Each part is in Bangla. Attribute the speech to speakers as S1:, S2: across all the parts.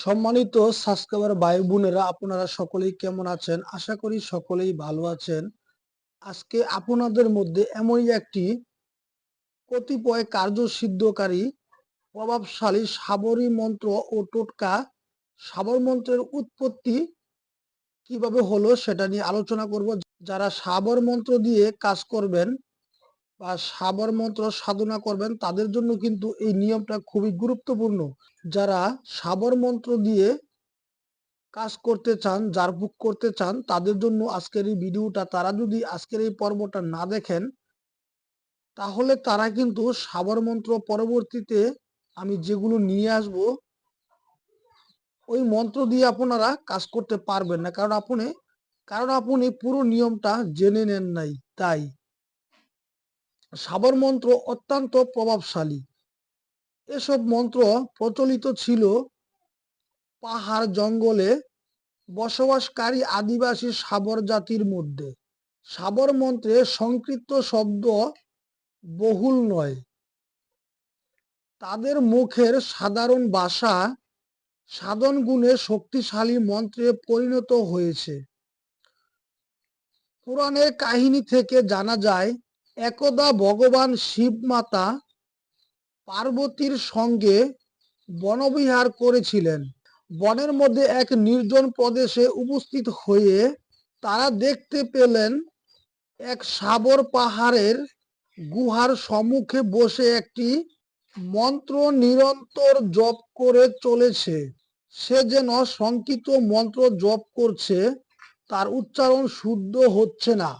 S1: সম্মানিত সাবস্ক্রাইবার ভাই বোনেরা, আপনারা সকলেই কেমন আছেন? আশা করি সকলেই ভালো আছেন। আজকে আপনাদের মধ্যে এমনই একটি কতিপয় কার্যসিদ্ধকারী প্রভাবশালী সাবরী মন্ত্র ও টোটকা, সাবর মন্ত্রের উৎপত্তি কিভাবে হলো সেটা নিয়ে আলোচনা করব। যারা সাবর মন্ত্র দিয়ে কাজ করবেন বা সাবর মন্ত্র সাধনা করবেন তাদের জন্য কিন্তু এই নিয়মটা খুবই গুরুত্বপূর্ণ। যারা সাবর মন্ত্র দিয়ে কাজ করতে চান, জারফুক করতে চান, তাদের জন্য আজকের এই ভিডিওটা। তারা যদি আজকের এই পর্বটা না দেখেন তাহলে তারা কিন্তু সাবর মন্ত্র পরবর্তীতে আমি যেগুলো নিয়ে আসব ওই মন্ত্র দিয়ে আপনারা কাজ করতে পারবেন না, কারণ আপনি পুরো নিয়মটা জেনে নেন নাই। তাই সাবর মন্ত্র অত্যন্ত প্রভাবশালী। এসব মন্ত্র প্রচলিত ছিল পাহাড় জঙ্গলে বসবাসকারী আদিবাসী সাবর জাতির মধ্যে। সাবর মন্ত্রে সংক্ষিপ্ত শব্দ বহুল নয়, তাদের মুখের সাধারণ ভাষা সাধন গুণে শক্তিশালী মন্ত্রে পরিণত হয়েছে। পুরাণের কাহিনী থেকে জানা যায়, একদা ভগবান শিব মাতা পার্বতীর সঙ্গে বনবিহার করেছিলেন। বনের মধ্যে এক নির্জন প্রদেশে উপস্থিত হয়ে তারা দেখতে পেলেন এক সাবর পাহাড়ের গুহার সম্মুখে বসে একটি মন্ত্র নিরন্তর জপ করে চলেছে। সে যেন সংকিত মন্ত্র জপ করছে, তার উচ্চারণ শুদ্ধ হচ্ছে না।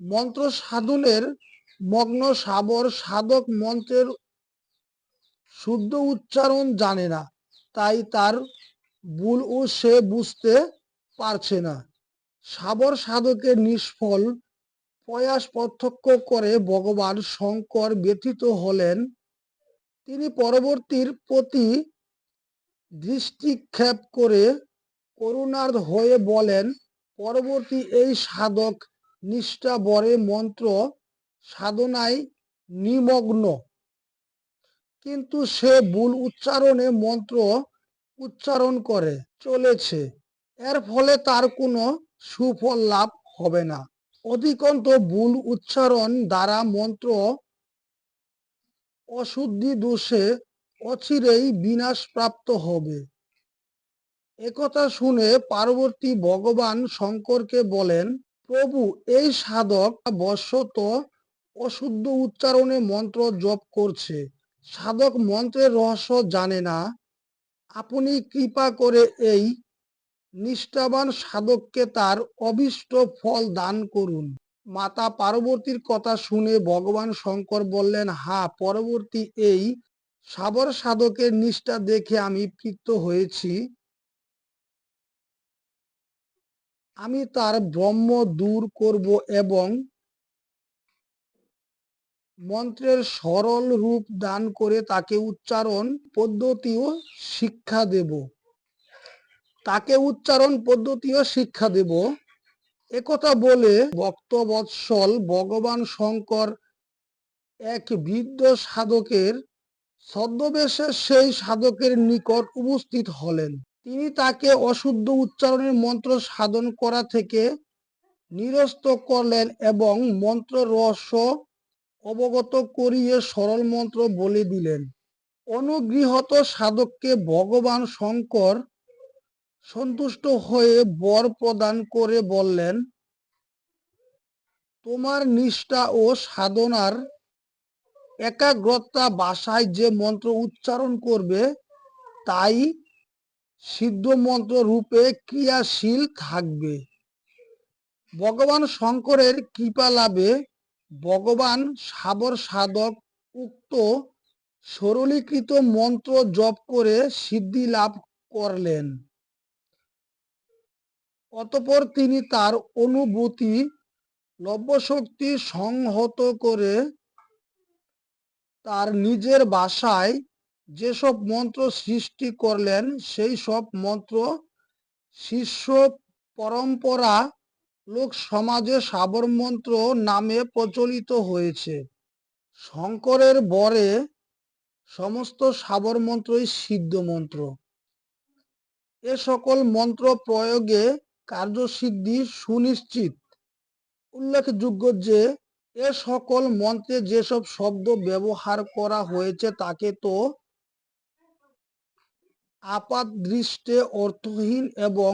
S1: মন্ত্র সাধনের মগ্ন সাবর সাধক মন্ত্রের শুদ্ধ উচ্চারণ জানে না, তাই তার ভুল ও সে বুঝতে পারছে না। সাবর সাধকের নিষ্ফল প্রয়াস প্রত্যক্ষ করে ভগবান শঙ্কর ব্যথিত হলেন। তিনি পরবর্তীর প্রতি দৃষ্টিক্ষেপ করে করুণার্ধ হয়ে বলেন, পরবর্তী এই সাধক নিষ্ঠা বরে মন্ত্র সাধনায় নিমগ্ন, কিন্তু সে ভুল উচ্চারণে মন্ত্র উচ্চারণ করে চলেছে। এর ফলে তার কোনো সুফল লাভ হবে না। অধিকন্ত ভুল উচ্চারণ দ্বারা মন্ত্র অশুদ্ধি দোষে অচিরেই বিনাশ প্রাপ্ত হবে। একথা শুনে পার্বতী ভগবান শঙ্করকে বলেন, প্রভু, এই সাধক বশত অশুদ্ধ উচ্চারণে মন্ত্র জপ করছে। সাধক মন্ত্রের রহস্য জানে না। আপনি কৃপা করে এই নিষ্ঠাবান সাধককে তার অভীষ্ট ফল দান করুন। মাতা পার্বতীর কথা শুনে ভগবান শঙ্কর বললেন, পরবর্তী এই সাবর সাধকের নিষ্ঠা দেখে আমি প্রীত হয়েছি। আমি তার ব্রহ্ম দূর করব এবং মন্ত্রের সরল রূপ দান করে তাকে উচ্চারণ শিক্ষা দেব। একথা বলে ভক্তবৎসল ভগবান শঙ্কর এক বৃদ্ধ সাধকের ছদ্মবেশে সেই সাধকের নিকট উপস্থিত হলেন। তিনি তাকে অশুদ্ধ উচ্চারণের মন্ত্র সাধন করা থেকে নিরস্ত করলেন এবং মন্ত্র রহস্য অবগত করিয়ে সরল মন্ত্র বলে দিলেন। অনুগৃহীত সাধককে ভগবান শঙ্কর সন্তুষ্ট হয়ে বর প্রদান করে বললেন, তোমার নিষ্ঠা ও সাধনার একাগ্রতা ভাষায় যে মন্ত্র উচ্চারণ করবে তাই সিদ্ধ মন্ত্র রূপে ক্রিয়াশীল থাকবে। ভগবান শঙ্করের কৃপা লাভে ভগবান সাবর সাধক উক্ত সরলীকৃত মন্ত্র জপ করে সিদ্ধি লাভ করলেন। অতঃপর তিনি তার অনুভূতি লব্যশক্তি সংহত করে তার নিজের ভাষায় যেসব মন্ত্র সৃষ্টি করলেন সেই সব মন্ত্র শিষ্য পরম্পরা লোক সমাজে সাবর মন্ত্র নামে প্রচলিত হয়েছে। শঙ্করের বরে সমস্ত সাবর মন্ত্রই সিদ্ধ মন্ত্র। এ সকল মন্ত্র প্রয়োগে কার্যসিদ্ধি সুনিশ্চিত। উল্লেখযোগ্য যে এ সকল মন্ত্রে যেসব শব্দ ব্যবহার করা হয়েছে তাকে তো আপাতদৃষ্টে অর্থহীন এবং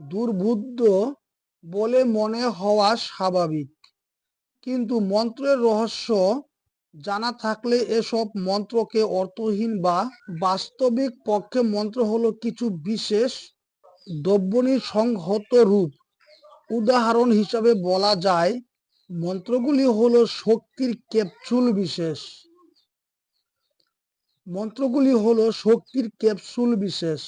S1: দুর্বোধ্য বলে মনে হওয়া স্বাভাবিক, কিন্তু মন্ত্রের রহস্য জানা থাকলে এসব মন্ত্রকে অর্থহীন বা বাস্তবিক পক্ষে মন্ত্র হলো কিছু বিশেষ দ্রব্যনির সংহত রূপ। উদাহরণ হিসাবে বলা যায় মন্ত্রগুলি হলো শক্তির ক্যাপসুল বিশেষ। মন্ত্রগুলি হলো শক্তির ক্যাপসুল বিশেষ।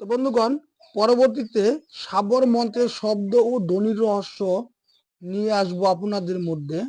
S1: তো বন্ধুগণ, পরবর্তীতে সাবর মন্ত্রের শব্দ ও ধ্বনির রহস্য নিয়ে আসবো আপনাদের মধ্যে।